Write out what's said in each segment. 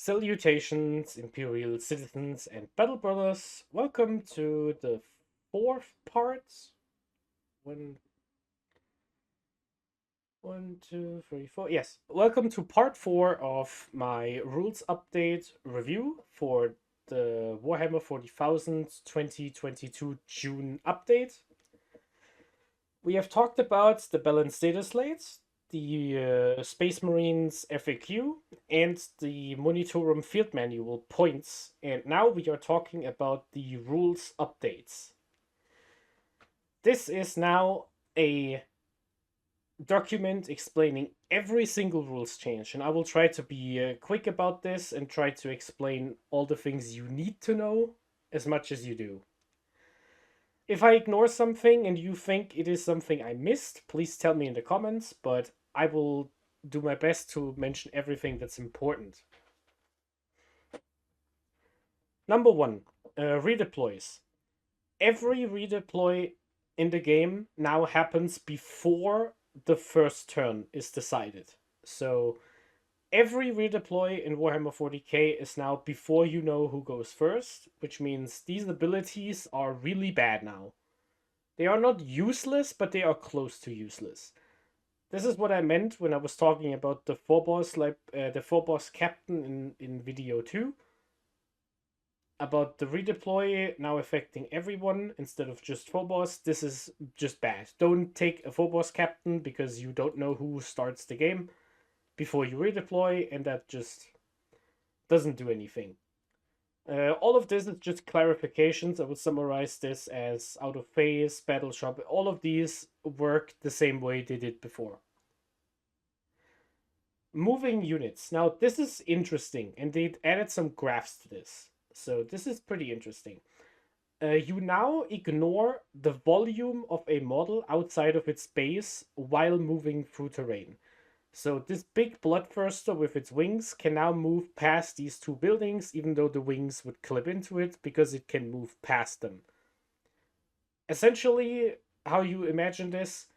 Salutations, Imperial citizens and battle brothers. Welcome to the fourth part. One, one, two, three, four. Yes, welcome to part 4 of my rules update review for the Warhammer 40,000 2022 June update. We have talked about the Balance Dataslate, the Space Marines FAQ, and the Monitorum Field Manual points, and now we are talking about the rules updates. This is now a document explaining every single rules change, and I will try to be quick about this and try to explain all the things you need to know as much as you do. If I ignore something and you think it is something I missed, please tell me in the comments, but I will do my best to mention everything that's important. Number 1, redeploys. Every redeploy in the game now happens before the first turn is decided. So every redeploy in Warhammer 40k is now before you know who goes first, which means these abilities are really bad now. They are not useless, but they are close to useless. This is what I meant when I was talking about the Phobos, the Phobos captain in video 2. About the redeploy now affecting everyone instead of just Phobos. This is just bad. Don't take a Phobos captain because you don't know who starts the game before you redeploy, and that just doesn't do anything. All of this is just clarifications. I would summarize this as out of phase, battle shop. All of these work the same way they did before. Moving units. Now, this is interesting, and they added some graphs to this. So this is pretty interesting. You now ignore the volume of a model outside of its base while moving through terrain. So this big bloodthirster with its wings can now move past these two buildings, even though the wings would clip into it, because it can move past them. Essentially, how you imagine this,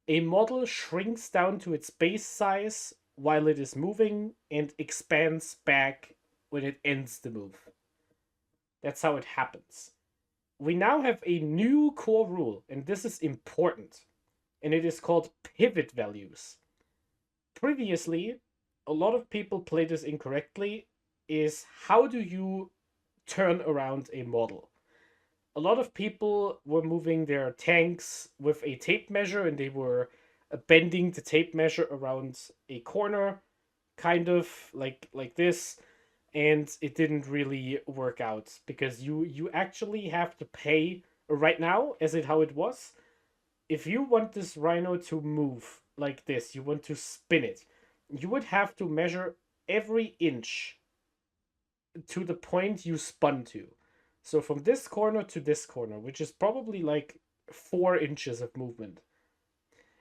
a model shrinks down to its base size while it is moving and expands back when it ends the move. That's how it happens. We now have a new core rule, and this is important, and it is called pivot values. Previously, a lot of people play this incorrectly, is how do you turn around a model? A lot of people were moving their tanks with a tape measure, and they were bending the tape measure around a corner, kind of like this, and it didn't really work out because you actually have to pay right now, as it how it was. If you want this rhino to move like this, you want to spin it, you would have to measure every inch to the point you spun to. So from this corner to this corner, which is probably like 4 inches of movement.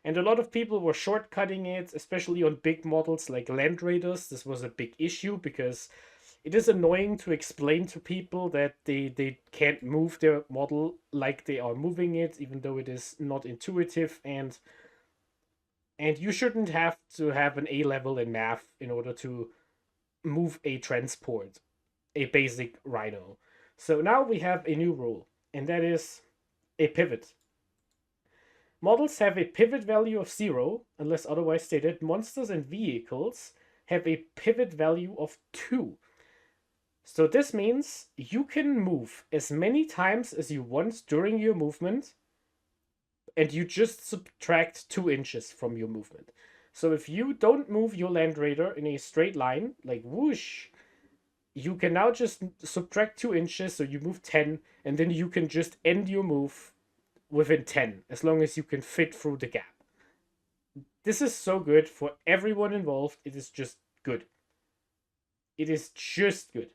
And a lot of people were shortcutting it, especially on big models like Land Raiders. This was a big issue because it is annoying to explain to people that they can't move their model like they are moving it, even though it is not intuitive, and you shouldn't have to have an A level in math in order to move a transport, a basic rhino. So now we have a new rule, and that is a pivot. Models have a pivot value of 0, unless otherwise stated. Monsters and vehicles have a pivot value of 2. So this means you can move as many times as you want during your movement, and you just subtract 2 inches from your movement. So if you don't move your Land Raider in a straight line, like whoosh, you can now just subtract 2 inches, so you move 10, and then you can just end your move within 10, as long as you can fit through the gap. This is so good for everyone involved. It is just good. It is just good.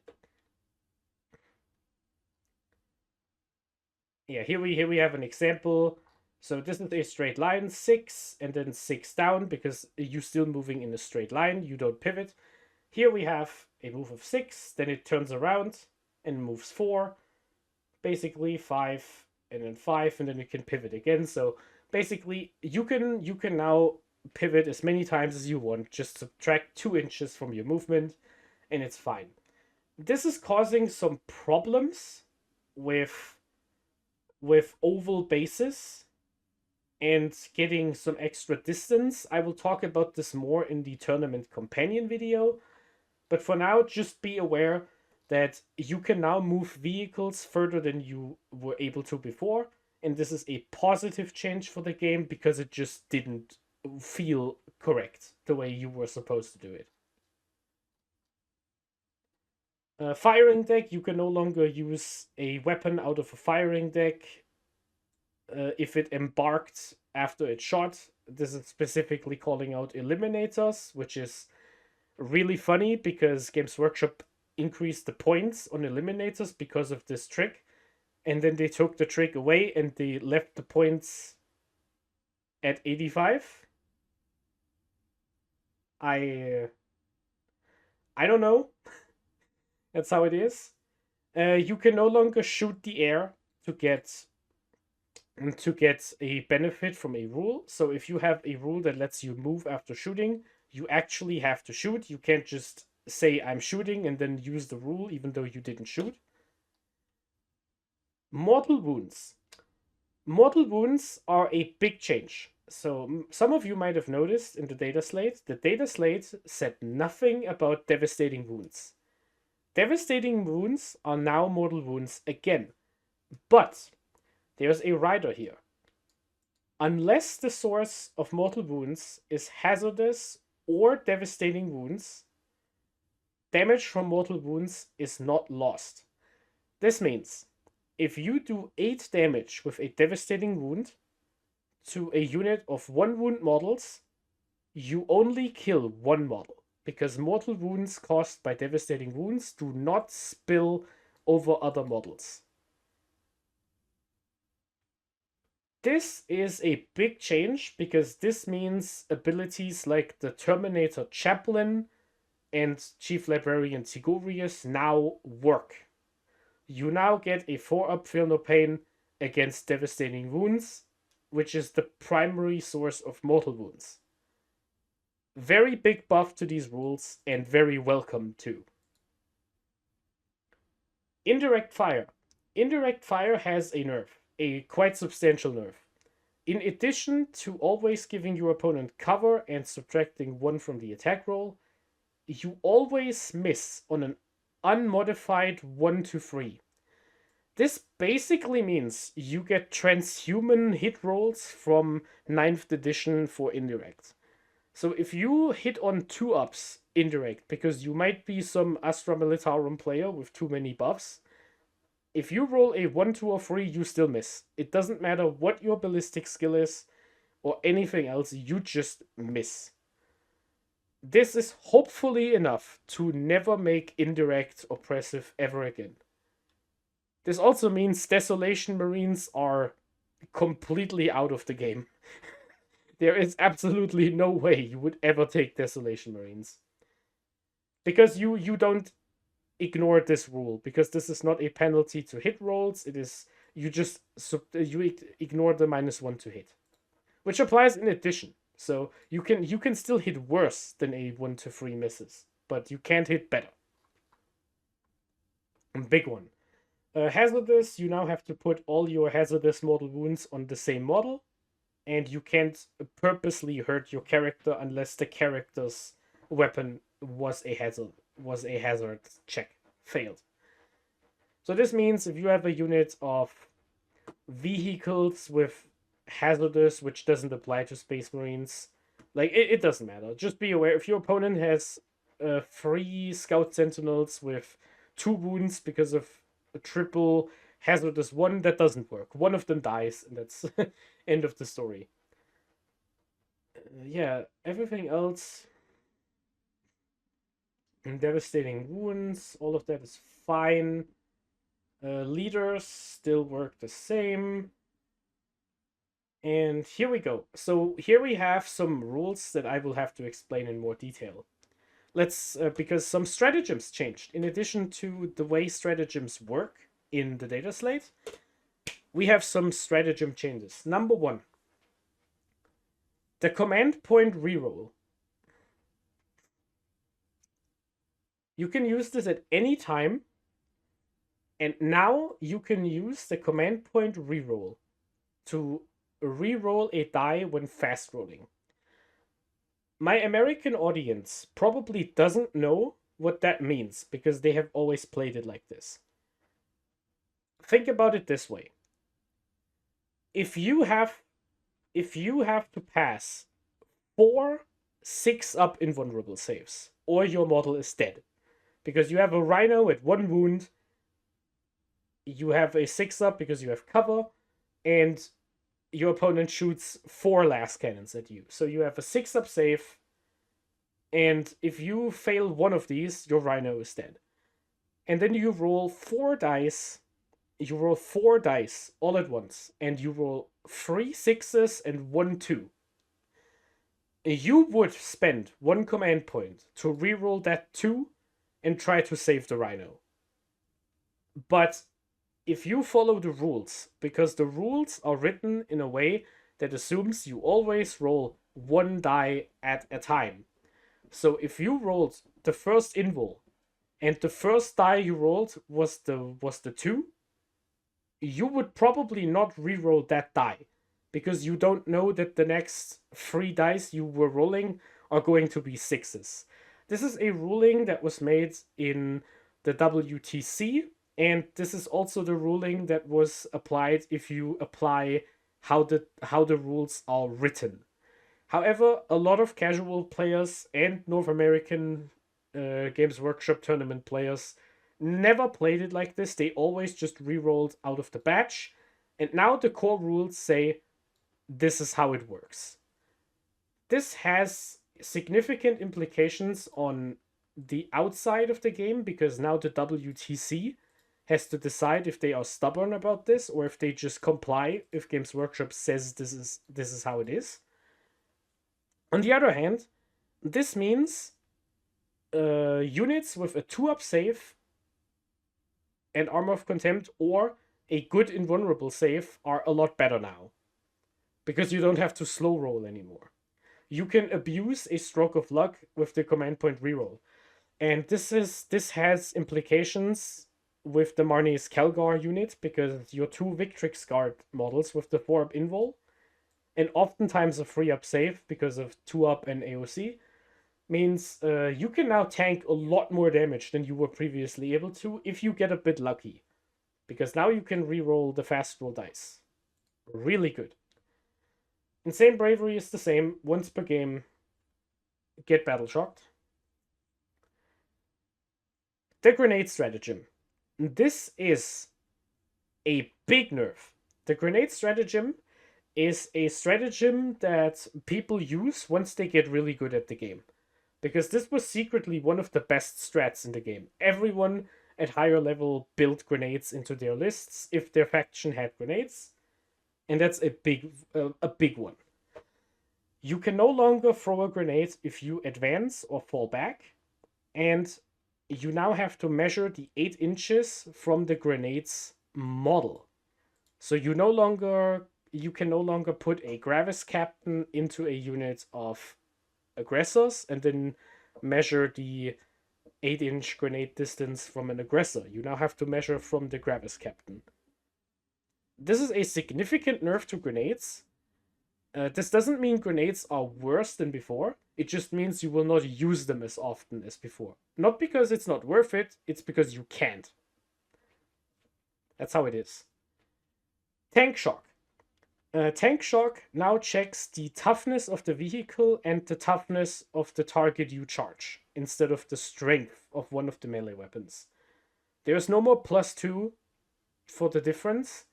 Yeah, here we have an example. So this is a straight line, 6, and then 6 down, because you're still moving in a straight line. You don't pivot. Here we have a move of 6, then it turns around and moves 4. Basically 5, and then 5, and then you can pivot again. So basically you can now pivot as many times as you want. Just subtract 2 inches from your movement, and it's fine. This is causing some problems with oval bases and getting some extra distance. I will talk about this more in the tournament companion video, but for now, just be aware that you can now move vehicles further than you were able to before, and this is a positive change for the game because it just didn't feel correct the way you were supposed to do it. Firing deck, you can no longer use a weapon out of a firing deck if it embarked after it shot. This is specifically calling out eliminators, which is really funny because Games Workshop increased the points on eliminators because of this trick, and then they took the trick away and they left the points at 85. I don't know. That's how it is. You can no longer shoot the air to get a benefit from a rule. So if you have a rule that lets you move after shooting, you actually have to shoot. You can't just say I'm shooting and then use the rule even though you didn't shoot. Mortal wounds. Mortal wounds are a big change. So some of you might have noticed in the data slate, the data slate said nothing about devastating wounds. Devastating wounds are now mortal wounds again. But there's a rider here. Unless the source of mortal wounds is hazardous or devastating wounds, damage from mortal wounds is not lost. This means if you do 8 damage with a devastating wound to a unit of 1 wound models, you only kill 1 model, because mortal wounds caused by devastating wounds do not spill over other models. This is a big change because this means abilities like the Terminator Chaplain and Chief Librarian Tigurius now work. You now get a 4-up Feel No Pain against devastating wounds, which is the primary source of mortal wounds. Very big buff to these rules and very welcome too. Indirect fire. Indirect fire has a nerf, a quite substantial nerf. In addition to always giving your opponent cover and subtracting 1 from the attack roll, you always miss on an unmodified 1 to 3. This basically means you get transhuman hit rolls from 9th edition for indirect. So if you hit on 2-ups indirect, because you might be some Astra Militarum player with too many buffs, if you roll a 1, 2, or 3, you still miss. It doesn't matter what your ballistic skill is or anything else, you just miss. This is hopefully enough to never make indirect oppressive ever again. This also means Desolation Marines are completely out of the game. There is absolutely no way you would ever take Desolation Marines. Because you don't ignore this rule, because this is not a penalty to hit rolls. It is you ignore the -1 to hit, which applies in addition. So you can still hit worse than a 1 to 3 misses, but you can't hit better. Big one. Hazardous, you now have to put all your hazardous mortal wounds on the same model, and you can't purposely hurt your character unless the character's weapon was a hazard check failed. So this means if you have a unit of vehicles with hazardous, which doesn't apply to Space Marines, like it doesn't matter. Just be aware if your opponent has 3 Scout Sentinels with 2 wounds because of a triple hazardous 1, that doesn't work. One of them dies, and that's end of the story. Yeah, everything else. And devastating wounds, all of that is fine. Leaders still work the same. And here we go. So here we have some rules that I will have to explain in more detail. Let's, because some stratagems changed. In addition to the way stratagems work in the data slate, we have some stratagem changes. Number 1, the command point reroll. You can use this at any time, and now you can use the command point reroll to reroll a die when fast rolling. My American audience probably doesn't know what that means because they have always played it like this. Think about it this way. If you have to pass 4 6-up invulnerable saves, or your model is dead. Because you have a rhino at 1 wound, you have a 6-up because you have cover, and your opponent shoots 4 last cannons at you. So you have a 6-up save, and if you fail one of these, your rhino is dead. And then you roll 4 dice. You roll 4 dice all at once, and you roll 3 6s and 1 2. You would spend 1 command point to reroll that 2 and try to save the rhino. But if you follow the rules, because the rules are written in a way that assumes you always roll 1 die at a time. So if you rolled the first invul and the first die you rolled was the 2, you would probably not reroll that die because you don't know that the next 3 dice you were rolling are going to be 6s. This is a ruling that was made in the WTC, and this is also the ruling that was applied if you apply how the rules are written. However, a lot of casual players and North American Games Workshop tournament players never played it like this. They always just rerolled out of the batch, and now the core rules say this is how it works. This has significant implications on the outside of the game because now the WTC has to decide if they are stubborn about this or if they just comply if Games Workshop says this is how it is. On the other hand, this means units with a 2-up save and Armor of Contempt or a good invulnerable save are a lot better now because you don't have to slow roll anymore. You can abuse a stroke of luck with the command point reroll. And this has implications with the Marnie's Kelgar unit because your 2 Victrix Guard models with the 4-up invul and oftentimes a 3-up save because of 2-up and AOC means you can now tank a lot more damage than you were previously able to if you get a bit lucky. Because now you can reroll the fast roll dice. Really good. Insane Bravery is the same. Once per game, get battle shocked. The Grenade Stratagem. This is a big nerf. The Grenade Stratagem is a stratagem that people use once they get really good at the game. Because this was secretly one of the best strats in the game. Everyone at higher level built grenades into their lists if their faction had grenades. And that's a big one. You can no longer throw a grenade if you advance or fall back. And you now have to measure the 8 inches from the grenade's model. So you can no longer put a Gravis Captain into a unit of aggressors and then measure the 8-inch grenade distance from an aggressor. You now have to measure from the Gravis Captain. This is a significant nerf to grenades. This doesn't mean grenades are worse than before. It just means you will not use them as often as before. Not because it's not worth it, it's because you can't. That's how it is. Tank Shock. Tank Shock now checks the toughness of the vehicle and the toughness of the target you charge, instead of the strength of one of the melee weapons. There's no more +2 for the difference,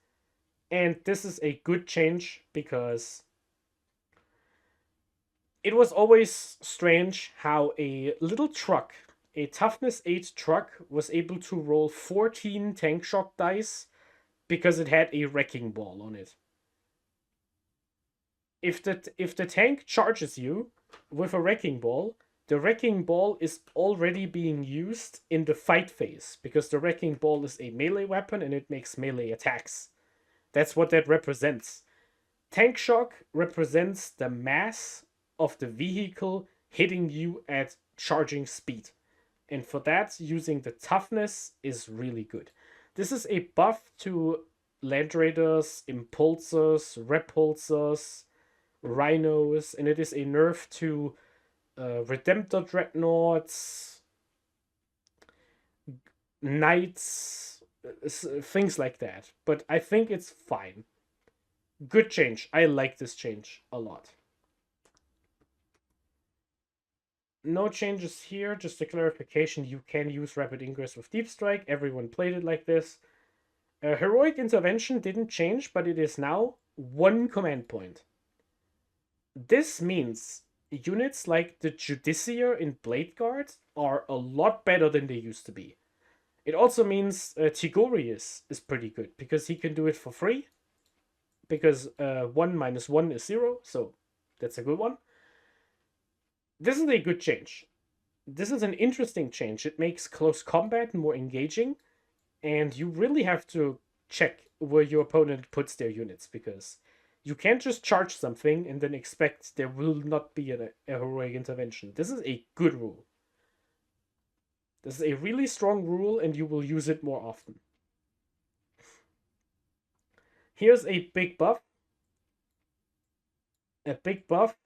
and this is a good change because it was always strange how a little truck, a toughness 8 truck, was able to roll 14 Tank Shock dice because it had a wrecking ball on it. If the tank charges you with a wrecking ball, the wrecking ball is already being used in the fight phase because the wrecking ball is a melee weapon and it makes melee attacks. That's what that represents. Tank Shock represents the mass of the vehicle hitting you at charging speed. And for that, using the toughness is really good. This is a buff to Land Raiders, Impulsors, Repulsors, Rhinos, and it is a nerf to Redemptor Dreadnoughts, Knights, things like that. But I think it's fine. Good change. I like this change a lot. No changes here, just a clarification. You can use Rapid Ingress with Deep Strike. Everyone played it like this. Heroic Intervention didn't change, but it is now 1 command point. This means units like the Judiciar in Blade Guard are a lot better than they used to be. It also means Tigorius is pretty good, because he can do it for free. Because 1 minus 1 is 0, so that's a good one. This is a good change. This is an interesting change. It makes close combat more engaging, and you really have to check where your opponent puts their units, because you can't just charge something and then expect there will not be a heroic intervention. This is a good rule. This is a really strong rule, and you will use it more often. Here's a big buff. A big buff.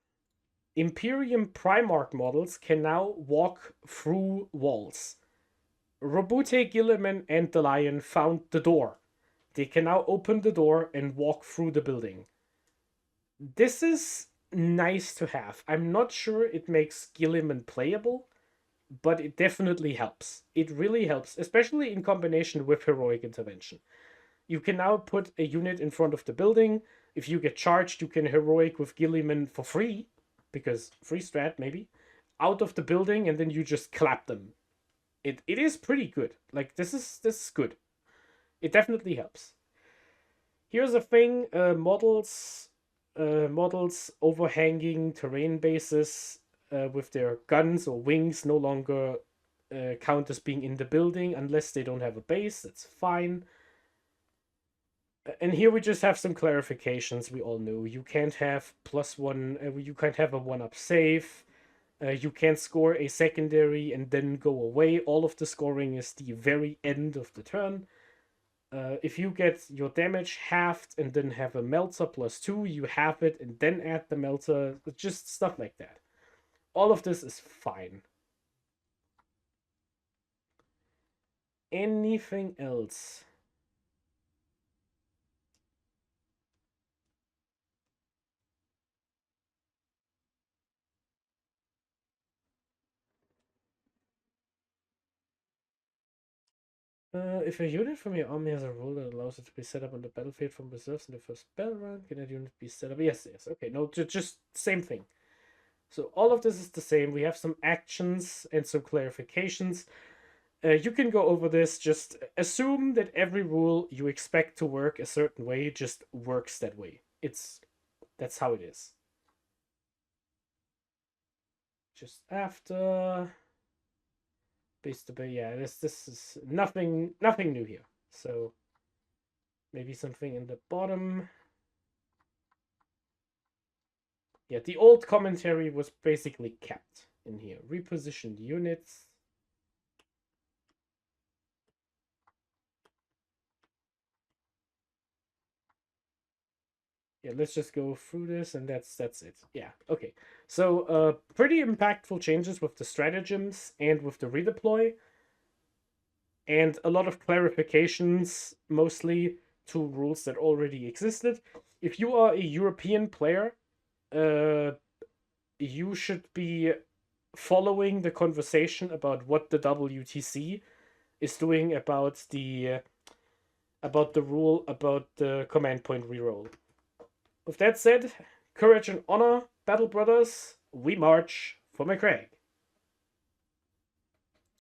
Imperium Primarch models can now walk through walls. Robute, Gilliman, and the Lion found the door. They can now open the door and walk through the building. This is nice to have. I'm not sure it makes Gilliman playable, but it definitely helps. It really helps, especially in combination with Heroic Intervention. You can now put a unit in front of the building. If you get charged, you can Heroic with Gilliman for free, because free strat maybe, out of the building, and then you just clap them. It is pretty good. Like, this is good. It definitely helps. Here's a thing, models overhanging terrain bases with their guns or wings no longer count as being in the building unless they don't have a base. That's fine. And here we just have some clarifications we all know. You can't have +1, you can't have a 1-up save. You can't score a secondary and then go away. All of the scoring is the very end of the turn. If you get your damage halved and then have a melter +2, you have it and then add the melter. Just stuff like that. All of this is fine. Anything else? If a unit from your army has a rule that allows it to be set up on the battlefield from reserves in the first battle round, can that unit be set up? Yes. Okay, no, just same thing. So all of this is the same. We have some actions and some clarifications. You can go over this. Just assume that every rule you expect to work a certain way just works that way. That's how it is. Just after base to base, yeah. This is nothing new here. So maybe something in the bottom. Yeah, the old commentary was basically kept in here. Repositioned units. Yeah, let's just go through this, and that's it. Yeah, okay. So pretty impactful changes with the stratagems and with the redeploy, and a lot of clarifications, mostly to rules that already existed. If you are a European player, you should be following the conversation about what the WTC is doing about the rule about the command point reroll. With that said, courage and honor, battle brothers, we march for McCraig.